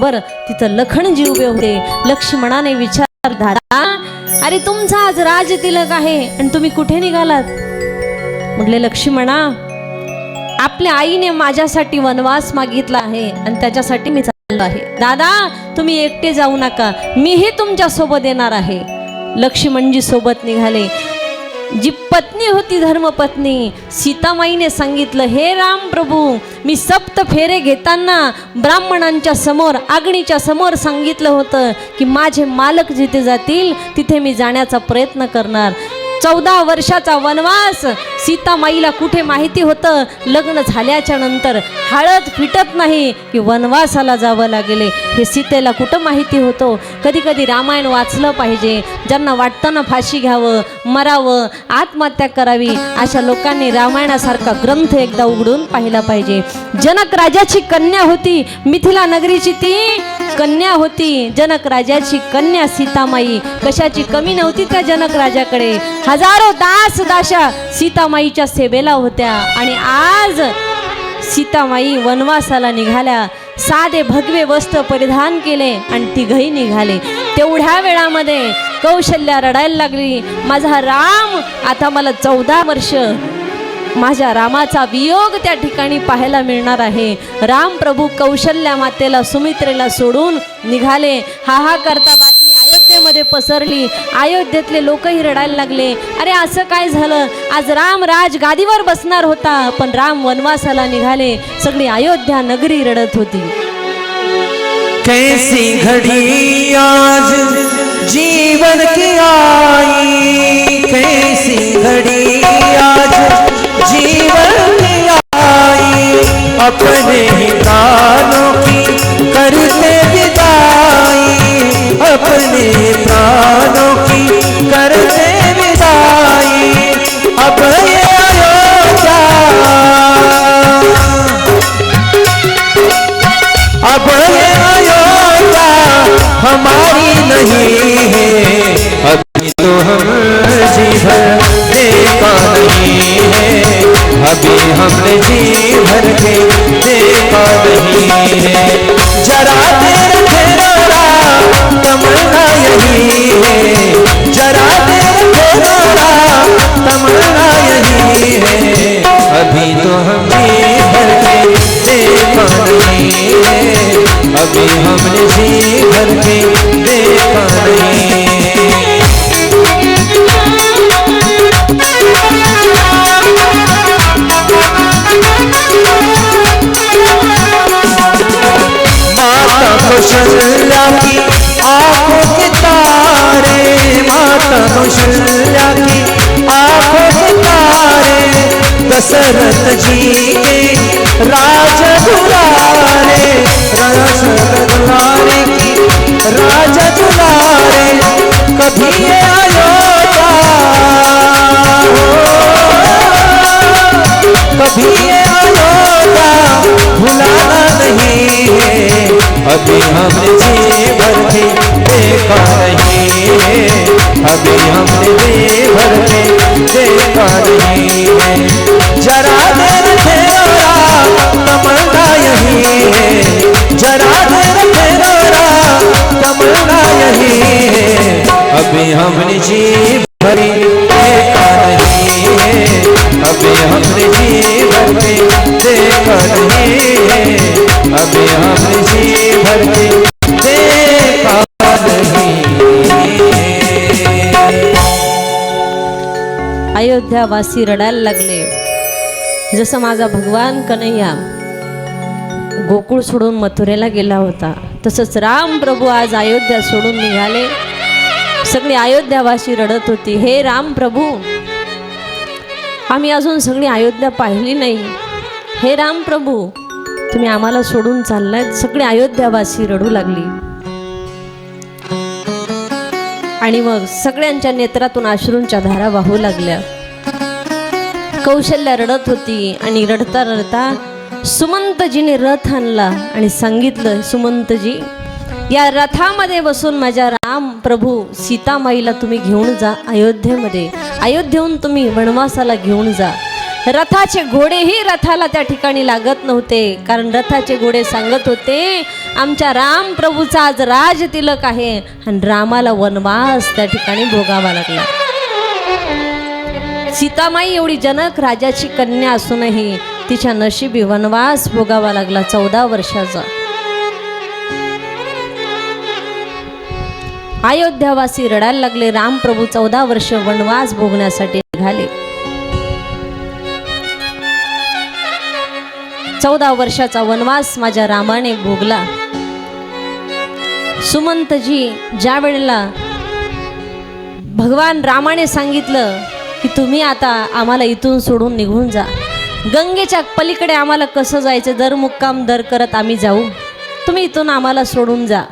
बरं तिथं लखनजी उभे होते. लक्ष्मणाने विचार, दादा अरे तुमचा आज राज तिलक आहे आणि तुम्ही कुठे निघालात? म्हटले, लक्ष्मणा आपल्या आईने माझ्यासाठी वनवास मागितला आहे आणि त्याच्यासाठी मी चाललो आहे. दादा तुम्ही एकटे जाऊ नका, मीही तुमच्या सोबत येणार आहे. लक्ष्मणजी सोबत निघाले. जी पत्नी होती धर्मपत्नी सीतामाईने सांगितलं, हे राम प्रभू मी सप्त फेरे घेताना ब्राह्मणांच्या समोर अग्नीच्या समोर सांगितलं होतं की माझे मालक जिथे जातील तिथे मी जाण्याचा प्रयत्न करणार. 14 वर्षाचा वनवास सीतामाईला कुठे माहिती होतं? लग्न झाल्याच्या नंतर हळद फिटत नाही की वनवासाला जावं लागेल हे सीतेला कुठं माहिती होतं? कधी कधी रामायण वाचलं पाहिजे. ज्यांना वाटतं ना फाशी घ्यावं, मरावं, आत्महत्या करावी, अशा लोकांनी रामायणासारखा ग्रंथ एकदा उघडून पाहिला पाहिजे. जनक राजाची कन्या होती, मिथिला नगरीची ती कन्या होती. जनक राजाची कन्या सीतामाई, कशाची कमी नव्हती त्या जनक राजाकडे. हजारो दास दाशा सीतामाईच्या सेवेला होत्या आणि आज सीतामाई वनवासाला निघाल्या. साधे भगवे वस्त्र परिधान केले आणि तिघही निघाले. तेवढ्या वेळामध्ये कौशल्या रडायला लागली, माझा राम आता मला 14 वर्ष माझ्या रामाचा वियोग त्या ठिकाणी पाहायला मिळणार आहे. राम प्रभू कौशल्या मातेला सुमित्रेला सोडून निघाले. हा करता बातमी अयोध्येमध्ये पसरली. अयोध्येतले लोकही रडायला लागले, अरे असं काय झालं? आज राम राज गादीवर बसणार होता पण राम वनवासाला निघाले. सगळी अयोध्या नगरी रडत होती. कैसी घड़ी आज जीवन की आई, कैसी घड़ी आज जीवन की आई, अपने ही प्राणों की करते विदाई, अपने प्राणों की करते विदाई. अब ये अयोध्या, अब ये अयोध्या हमारी नहीं है, अभी तो हम जी भर देखा नहीं है, अभी हमने जी भर के देखा नहीं है. जरा देर ठहरा तमन्ना यही है, जरा देर ठहरा तमन्ना यही है, अभी तो हम जी भर के देखा नहीं है, अभी हमने जी भर के देखा नहीं है. माता कौशल्या की आंखों के तारे, माता कौशल्या की आंखों के तारे, दशरथ जी के राज दुलारे, दशरथ दुलारे की राज दुलारे. कभी ये अयोध्या, कभी ये अयोध्या भुलाना नहीं है, अभी हमने जी भर के देखा नहीं है, अभी हमने जी भर के देखा नहीं है. जरा देर ठहरा तमन्ना यही है, जरा देर ठहरा तमन्ना यही है, अभी हमने जी भरी देखा नहीं है, अभी हमने जी भर के देखा नहीं है, अभी हमने जी भर के देखा नहीं है. अयोध्यावासी रडायला लागले. जसं माझा भगवान कन्हैया गोकुळ सोडून मथुरेला गेला होता, तसंच राम प्रभू आज अयोध्या सोडून निघाले. सगळी अयोध्यावासी रडत होती, हे राम प्रभू आम्ही अजून सगळी अयोध्या पाहिली नाही, हे राम प्रभू तुम्ही आम्हाला सोडून चाललात. सगळी अयोध्यावासी रडू लागली आणि मग सगळ्यांच्या नेत्रातून अश्रूंच्या धारा वाहू लागल्या. कौशल्या रडत होती आणि रडता रडता सुमंतजीने रथ आणला आणि सांगितलं, सुमंतजी या रथामध्ये बसून माझ्या राम प्रभू सीतामाईला तुम्ही घेऊन जा अयोध्येमध्ये, अयोध्येहून तुम्ही वनवासाला घेऊन जा. रथाचे घोडेही रथाला त्या ठिकाणी लागत नव्हते, कारण रथाचे घोडे सांगत होते आमच्या राम प्रभूचा आज राज तिलक आहे आणि रामाला वनवास त्या ठिकाणी भोगावा लागला. सीतामाई एवढी जनक राजाची कन्या असूनही तिच्या नशिबी वनवास भोगावा लागला 14 वर्षाचा. अयोध्यावासी रडायला लागले. रामप्रभू 14 वर्ष वनवास भोगण्यासाठी निघाले. 14 वर्षाचा वनवास माझ्या रामाने भोगला. सुमंतजी ज्या वेळेला भगवान रामाने सांगितलं की तुम्ही आता आम्हाला इथून सोडून निघून जा, गंगेच्या पलीकडे आम्हाला कसं जायचं, दर मुक्काम दर करत आम्ही जाऊ, तुम्ही इथून आम्हाला सोडून जा.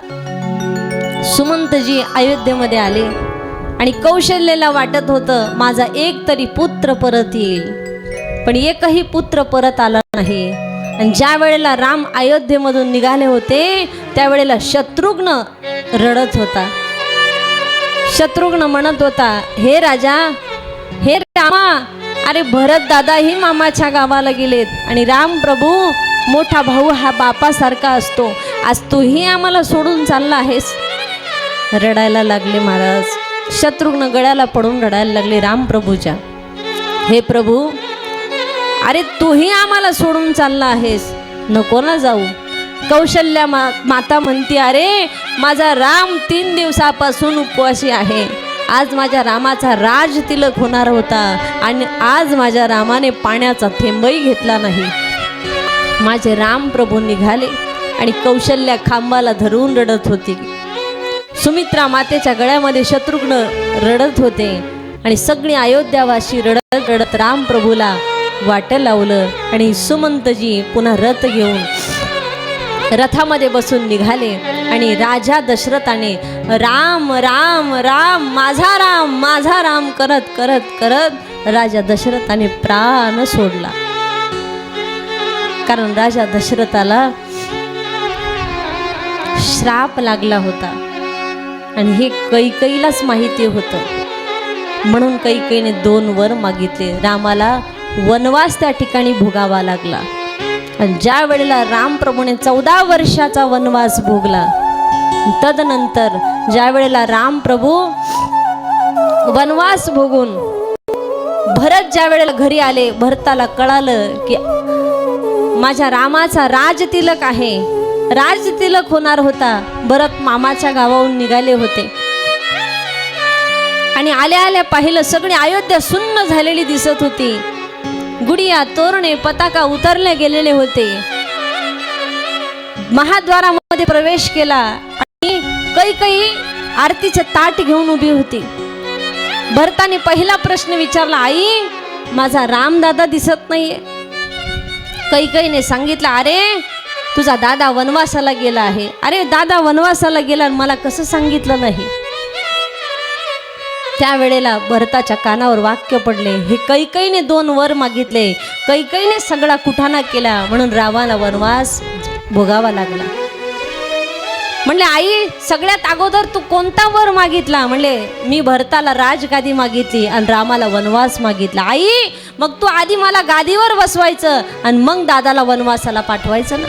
सुमंतजी अयोध्येमध्ये आले आणि कौशल्याला वाटत होतं माझा एक तरी पुत्र परत येईल, पण एकही पुत्र परत आला नाही. आणि ज्या वेळेला राम अयोध्येमधून निघाले होते त्यावेळेला शत्रुघ्न रडत होता. शत्रुघ्न म्हणत होता, हे राजा, हे रामा, अरे भरत दादाही मामाच्या गावाला गेलेत आणि राम प्रभू मोठा भाऊ हा बापासारखा असतो, आज तूही आम्हाला सोडून चालला आहेस. रडायला लागले महाराज. शत्रुघ्न गळ्याला पडून रडायला लागले रामप्रभूच्या. हे प्रभू, अरे तूही आम्हाला सोडून चालला आहेस, नको ना जाऊ. कौशल्या माता म्हणते, अरे माझा राम 3 दिवसापासून उपवासी आहे, आज माझ्या रामाचा राज तिलक होणार होता आणि आज माझ्या रामाने पाण्याचा थेंबही घेतला नाही. माझे राम प्रभू निघाले आणि कौशल्या खांबाला धरून रडत होती. सुमित्रा मातेच्या गळ्यामध्ये शत्रुघ्न रडत होते आणि सगळी अयोध्यावासी रडत रडत राम प्रभूला वाट लावलं. आणि सुमंतजी पुन्हा रथ घेऊन रथामध्ये बसून निघाले आणि राजा दशरथाने राम राम राम माझा राम करत करत करत राजा दशरथाने प्राण सोडला. कारण राजा दशरथाला श्राप लागला होता आणि हे कैकेयीलाच माहिती होतं. म्हणून कैकेयीने 2 वर मागितले. रामाला वनवास त्या ठिकाणी भोगावा लागला. आणि ज्या वेळेला रामप्रभूने 14 वर्षाचा वनवास भोगला, तदनंतर ज्या वेळेला रामप्रभू वनवास भोगून भरत ज्या वेळेला घरी आले, भरताला कळालं की माझ्या रामाचा राजतिलक आहे, राजतिलक होणार होता. भरत मामाच्या गावाहून निघाले होते आणि आल्या आल्या पाहिलं सगळी अयोध्या सुन्न झालेली दिसत होती. गुडिया तोरणे पताका उतरले गेलेले होते. महाद्वारामध्ये प्रवेश केला आणि कैकेयी आरतीचे ताट घेऊन उभी होती. भरताने पहिला प्रश्न विचारला, आई माझा रामदादा दिसत नाहीये. कैकेयीने सांगितलं, अरे तुझा दादा वनवासाला गेला आहे. अरे दादा वनवासाला गेला आणि मला कसं सांगितलं नाही. त्यावेळेला भरताच्या कानावर वाक्य पडले. हे कैकेयीने 2 वर मागितले, कैकेयीने सगळा कुठाना केला म्हणून रामाला वनवास भोगावा लागला. म्हणले, आई सगळ्यात अगोदर तू कोणता वर मागितला? म्हणले, मी भरताला राजगादी मागितली आणि रामाला वनवास मागितला. आई मग तू आधी मला गादीवर बसवायचं आणि मग दादाला वनवासाला पाठवायचं ना.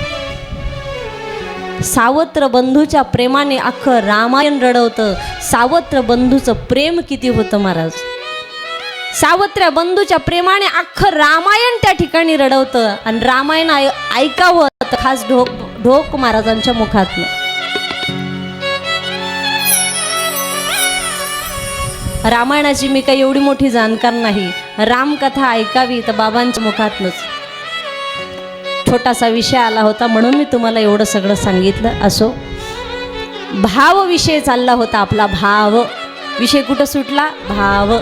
सावत्र बंधूच्या प्रेमाने अख्खं रामायण रडवतं. सावत्र बंधूचं प्रेम किती होतं महाराज. सावत्र बंधूच्या प्रेमाने अख्खं रामायण त्या ठिकाणी रडवतं. आणि रामायण ऐकावं तर खास ढोक महाराजांच्या मुखातनं. रामायणाची मी काही एवढी मोठी जाणकार नाही. रामकथा ऐकावी तर बाबांच्या मुखातनंच. छोटासा विषय आला होता म्हणून मी तुम्हाला एवढं सगळं सांगितलं. असो, भाव विषय चालला होता आपला. भाव विषय कुठं सुटला? भाव.